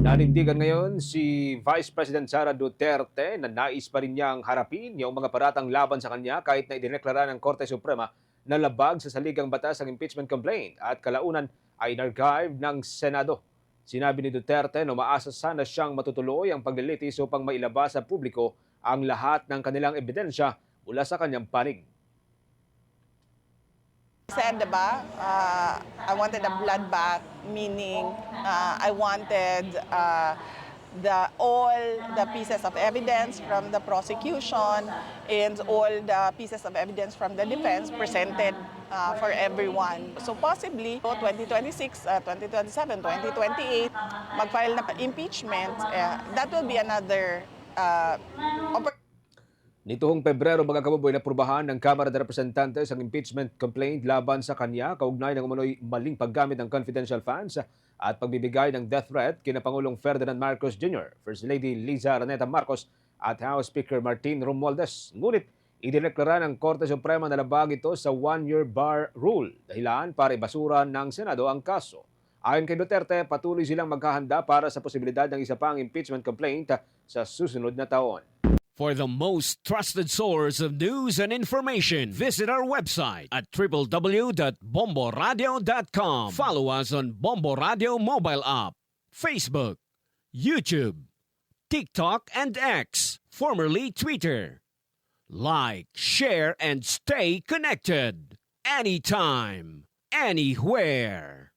Nanindigan ngayon si Vice President Sara Duterte na nais pa rin niyang harapin yung mga paratang laban sa kanya kahit na idineklara ng Korte Suprema na labag sa saligang batas ang impeachment complaint at kalaunan ay in-archive ng Senado. Sinabi ni Duterte na umaasa sana siyang matutuloy ang paglilitis upang mailabas sa publiko ang lahat ng kanilang ebidensya mula sa kanyang panig. Said, diba, I wanted a bloodbath, meaning I wanted all the pieces of evidence from the prosecution and all the pieces of evidence from the defense presented for everyone. So possibly 2026, 2027, 2028, mag-file na impeachment, that will be another opportunity. Nitong Pebrero, mga kababoy, naprubahan ng Kamara de Representantes ang impeachment complaint laban sa kanya kaugnay ng umano'y maling paggamit ng confidential funds at pagbibigay ng death threat kina Pangulong Ferdinand Marcos Jr., First Lady Liza Araneta Marcos at House Speaker Martin Romualdez. Ngunit idineklara ng Korte Suprema na labag ito sa one-year bar rule, dahilan para ibasura ng Senado ang kaso. Ayon kay Duterte, patuloy silang maghahanda para sa posibilidad ng isa pang impeachment complaint sa susunod na taon. For the most trusted source of news and information, visit our website at www.bomboradio.com. Follow us on Bombo Radio mobile app, Facebook, YouTube, TikTok, and X, formerly Twitter. Like, share, and stay connected. Anytime, anywhere.